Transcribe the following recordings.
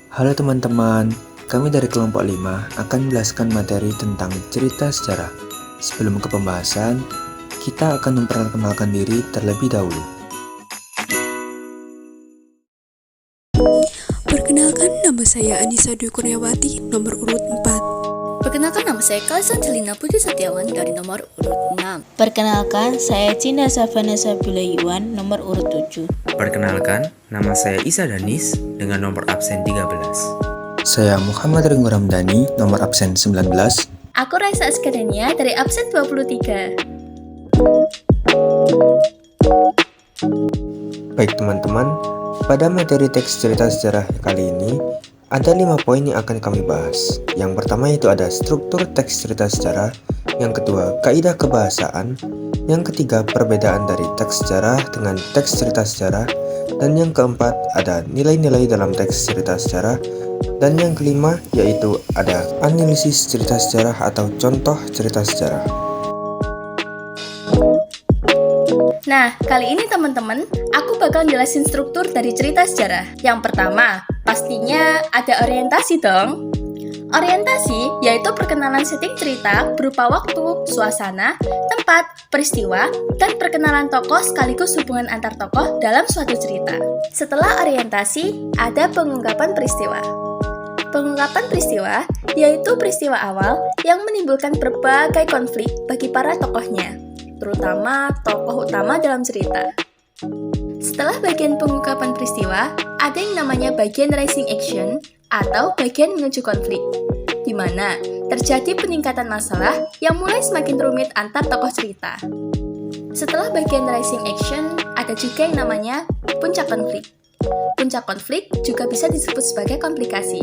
Halo teman-teman, kami dari kelompok 5 akan menjelaskan materi tentang cerita sejarah. Sebelum ke pembahasan, kita akan memperkenalkan diri terlebih dahulu. Perkenalkan, nama saya Anissa Dwi Kurniawati, nomor urut 4. Perkenalkan, nama saya Kalsa Celina Putri Setiawan dari nomor urut 6. Perkenalkan, saya Cinda Savana Sabila Iwan, nomor urut 7. Perkenalkan, nama saya Isa Danis dengan nomor absen 13. Saya Muhammad Ringo Ramdhani, nomor absen 19. Aku Raisa Askadania dari absen 23. Baik teman-teman, pada materi teks cerita sejarah kali ini, ada 5 poin yang akan kami bahas. Yang pertama itu ada struktur teks cerita sejarah, yang kedua kaidah kebahasaan, yang ketiga perbedaan dari teks sejarah dengan teks cerita sejarah, dan yang keempat ada nilai-nilai dalam teks cerita sejarah, dan yang kelima yaitu ada analisis cerita sejarah atau contoh cerita sejarah. Nah, kali ini teman-teman, aku bakal jelasin struktur dari cerita sejarah. Yang pertama, pastinya ada orientasi dong. Orientasi yaitu perkenalan setting cerita berupa waktu, suasana, tempat, peristiwa, dan perkenalan tokoh sekaligus hubungan antar tokoh dalam suatu cerita. Setelah orientasi, ada pengungkapan peristiwa. Pengungkapan peristiwa yaitu peristiwa awal yang menimbulkan berbagai konflik bagi para tokohnya, terutama tokoh utama dalam cerita. Setelah bagian pengungkapan peristiwa, ada yang namanya bagian rising action atau bagian menuju konflik, di mana terjadi peningkatan masalah yang mulai semakin rumit antar tokoh cerita. Setelah bagian rising action, ada juga yang namanya puncak konflik. Puncak konflik juga bisa disebut sebagai komplikasi.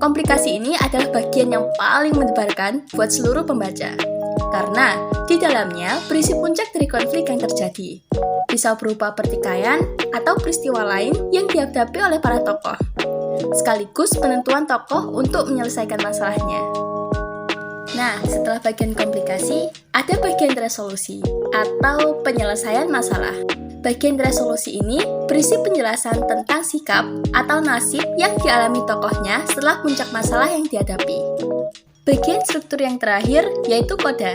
Komplikasi ini adalah bagian yang paling mendebarkan buat seluruh pembaca, karena di dalamnya berisi puncak dari konflik yang terjadi. Bisa berupa pertikaian atau peristiwa lain yang dihadapi oleh para tokoh, sekaligus penentuan tokoh untuk menyelesaikan masalahnya. Nah, setelah bagian komplikasi, ada bagian resolusi atau penyelesaian masalah. Bagian resolusi ini berisi penjelasan tentang sikap atau nasib yang dialami tokohnya setelah puncak masalah yang dihadapi. Bagian struktur yang terakhir yaitu koda.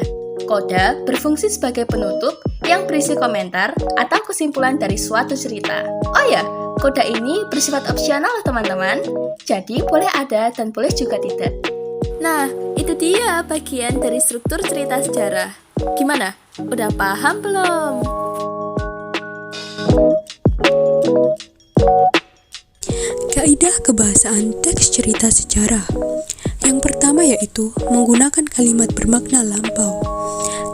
Koda berfungsi sebagai penutup yang berisi komentar atau kesimpulan dari suatu cerita. Oh ya, koda ini bersifat opsional loh teman-teman, jadi boleh ada dan boleh juga tidak. Nah, itu dia bagian dari struktur cerita sejarah. Gimana? Udah paham belum? Kaidah kebahasaan teks cerita sejarah. Yang pertama yaitu menggunakan kalimat bermakna lampau.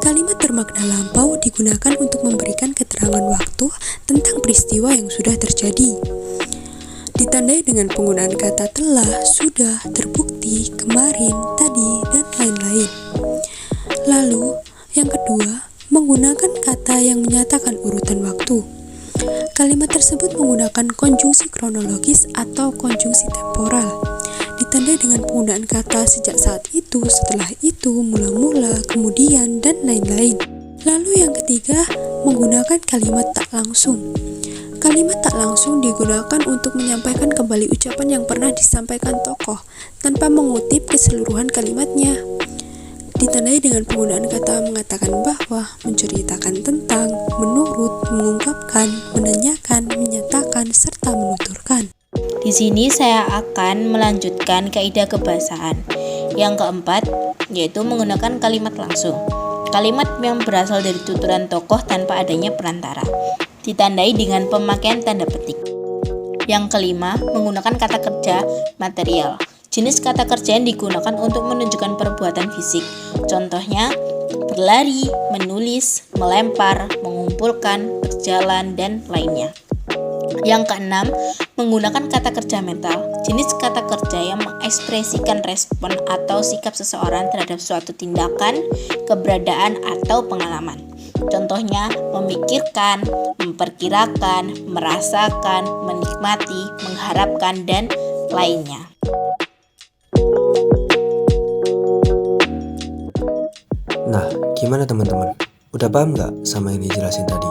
Kalimat bermakna lampau digunakan untuk memberikan keterangan waktu tentang peristiwa yang sudah terjadi. Ditandai dengan penggunaan kata telah, sudah, terbukti, kemarin, tadi, dan lain-lain. Lalu, yang kedua, menggunakan kata yang menyatakan urutan waktu. Kalimat tersebut menggunakan konjungsi kronologis atau konjungsi temporal. Ditandai dengan penggunaan kata sejak saat itu, setelah itu, mula-mula, kemudian, dan lain-lain. Lalu yang ketiga, menggunakan kalimat tak langsung. Kalimat tak langsung digunakan untuk menyampaikan kembali ucapan yang pernah disampaikan tokoh, tanpa mengutip keseluruhan kalimatnya. Ditandai dengan penggunaan kata mengatakan bahwa, menceritakan tentang, menurut, mengungkapkan, menanyakan, menyatakan, serta menuturkan. Di sini saya akan melanjutkan kaidah kebahasaan. Yang keempat, yaitu menggunakan kalimat langsung. Kalimat yang berasal dari tuturan tokoh tanpa adanya perantara. Ditandai dengan pemakaian tanda petik. Yang kelima, menggunakan kata kerja material. Jenis kata kerja yang digunakan untuk menunjukkan perbuatan fisik. Contohnya, berlari, menulis, melempar, mengumpulkan, berjalan, dan lainnya. Yang keenam, menggunakan kata kerja mental. Jenis kata kerja yang mengekspresikan respon atau sikap seseorang terhadap suatu tindakan, keberadaan, atau pengalaman. Contohnya, memikirkan, memperkirakan, merasakan, menikmati, mengharapkan, dan lainnya. Nah, gimana teman-teman? Udah paham nggak sama yang dijelasin tadi?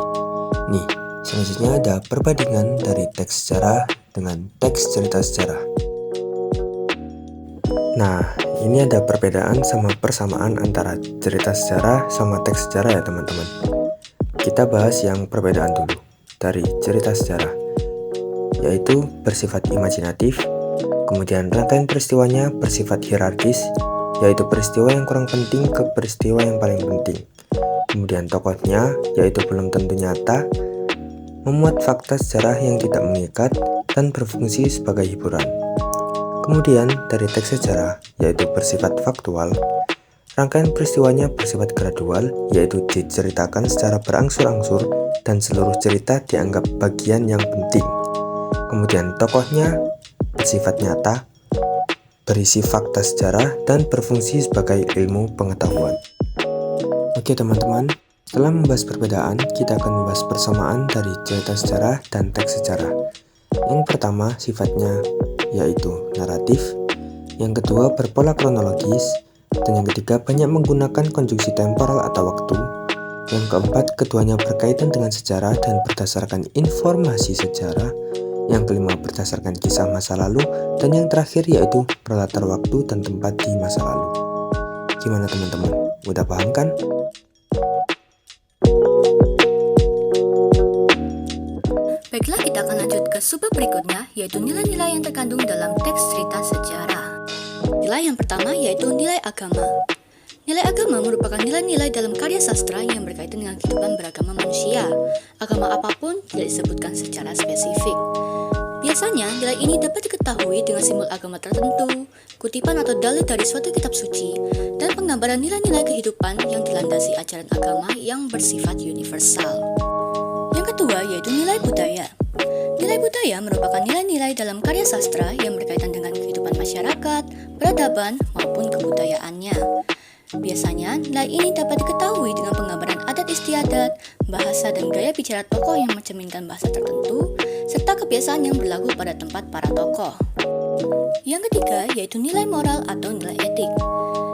Nih, selanjutnya ada perbandingan dari teks sejarah dengan teks cerita sejarah. Nah, ini ada perbedaan sama persamaan antara cerita sejarah sama teks sejarah ya teman-teman. Kita bahas yang perbedaan dulu dari cerita sejarah, yaitu bersifat imajinatif, kemudian rangkaian peristiwanya bersifat hierarkis, yaitu peristiwa yang kurang penting ke peristiwa yang paling penting. Kemudian tokohnya, yaitu belum tentu nyata, memuat fakta sejarah yang tidak mengikat, dan berfungsi sebagai hiburan. Kemudian dari teks sejarah, yaitu bersifat faktual, rangkaian peristiwanya bersifat gradual, yaitu diceritakan secara berangsur-angsur dan seluruh cerita dianggap bagian yang penting. Kemudian tokohnya bersifat nyata, berisi fakta sejarah, dan berfungsi sebagai ilmu pengetahuan. Oke teman-teman, setelah membahas perbedaan, kita akan membahas persamaan dari cerita sejarah dan teks sejarah. Yang pertama sifatnya yaitu naratif, yang kedua berpola kronologis, dan yang ketiga banyak menggunakan konjungsi temporal atau waktu. Yang keempat, keduanya berkaitan dengan sejarah dan berdasarkan informasi sejarah. Yang kelima, berdasarkan kisah masa lalu. Dan yang terakhir yaitu berlatar waktu dan tempat di masa lalu. Gimana teman-teman? Udah paham kan? Baiklah, kita akan lanjut ke subbab berikutnya, yaitu nilai-nilai yang terkandung dalam teks cerita sejarah. Nilai yang pertama yaitu nilai agama. Nilai agama merupakan nilai-nilai dalam karya sastra yang berkaitan dengan kehidupan beragama manusia. Agama apapun tidak disebutkan secara spesifik. Biasanya, nilai ini dapat diketahui dengan simbol agama tertentu, kutipan atau dalil dari suatu kitab suci, dan penggambaran nilai-nilai kehidupan yang dilandasi ajaran agama yang bersifat universal. Yang kedua yaitu nilai budaya. Nilai budaya merupakan nilai-nilai dalam karya sastra yang berkaitan dengan kehidupan masyarakat, peradaban, maupun kebudayaannya. Biasanya, nilai ini dapat diketahui dengan penggambaran adat istiadat, bahasa dan gaya bicara tokoh yang mencerminkan bahasa tertentu, serta kebiasaan yang berlaku pada tempat para tokoh. Yang ketiga yaitu nilai moral atau nilai etik.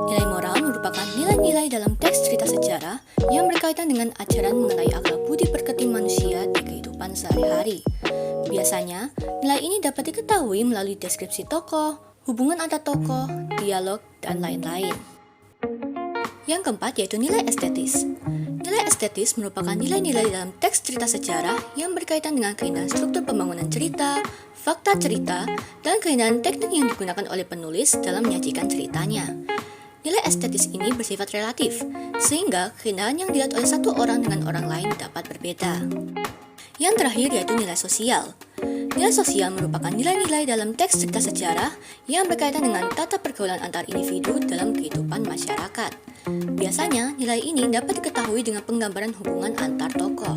Nilai moral merupakan nilai-nilai dalam teks cerita sejarah yang berkaitan dengan ajaran mengenai akhlak budi pekerti manusia di kehidupan sehari-hari. Biasanya, nilai ini dapat diketahui melalui deskripsi tokoh, hubungan antar tokoh, dialog, dan lain-lain. Yang keempat yaitu nilai estetis. Nilai estetis merupakan nilai-nilai dalam teks cerita sejarah yang berkaitan dengan keindahan struktur pembangunan cerita, fakta cerita, dan keindahan teknik yang digunakan oleh penulis dalam menyajikan ceritanya. Nilai estetis ini bersifat relatif, sehingga keindahan yang dilihat oleh satu orang dengan orang lain dapat berbeda. Yang terakhir yaitu nilai sosial. Nilai sosial merupakan nilai-nilai dalam teks cerita sejarah yang berkaitan dengan tata pergaulan antar individu dalam kehidupan masyarakat. Biasanya, nilai ini dapat diketahui dengan penggambaran hubungan antar tokoh.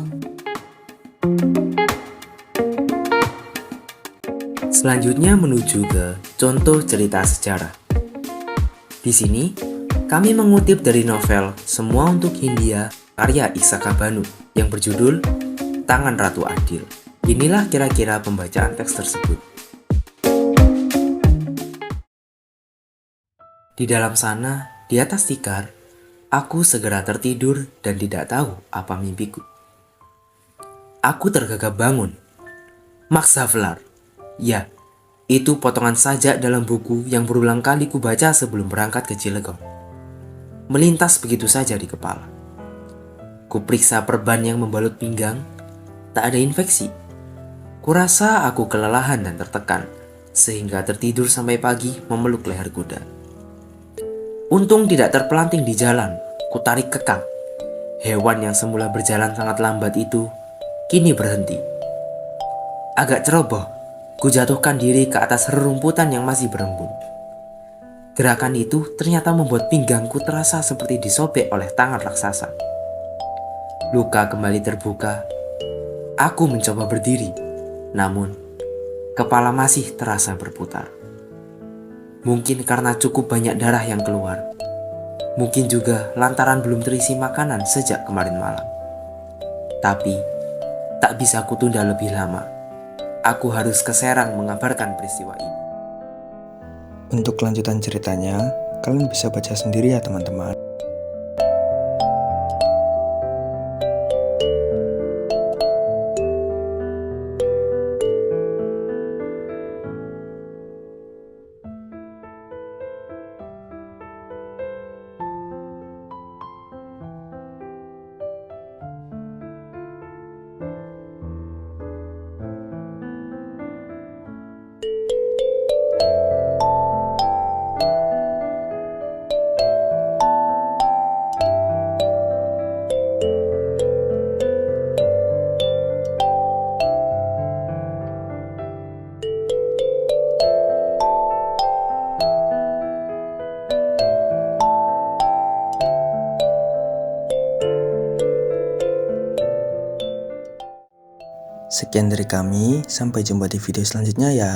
Selanjutnya menuju ke contoh cerita sejarah. Di sini, kami mengutip dari novel Semua Untuk Hindia karya Isaka Banu yang berjudul Tangan Ratu Adil. Inilah kira-kira pembacaan teks tersebut. Di dalam sana, di atas tikar, aku segera tertidur dan tidak tahu apa mimpiku. Aku tergagap bangun. Max Havelaar. Ya, itu potongan sajak dalam buku yang berulang kali kubaca sebelum berangkat ke Cilegon. Melintas begitu saja di kepala. Kuperiksa perban yang membalut pinggang, tak ada infeksi. Kurasa aku kelelahan dan tertekan, sehingga tertidur sampai pagi memeluk leher kuda. Untung tidak terpelanting di jalan, kutarik kekang. Hewan yang semula berjalan sangat lambat itu, kini berhenti. Agak ceroboh, kujatuhkan diri ke atas rerumputan yang masih berembun. Gerakan itu ternyata membuat pinggangku terasa seperti disobek oleh tangan raksasa. Luka kembali terbuka. Aku mencoba berdiri, namun kepala masih terasa berputar. Mungkin karena cukup banyak darah yang keluar. Mungkin juga lantaran belum terisi makanan sejak kemarin malam. Tapi, tak bisa kutunda lebih lama. Aku harus ke Serang mengabarkan peristiwa ini. Untuk kelanjutan ceritanya, kalian bisa baca sendiri ya teman-teman. Sekian dari kami, sampai jumpa di video selanjutnya ya.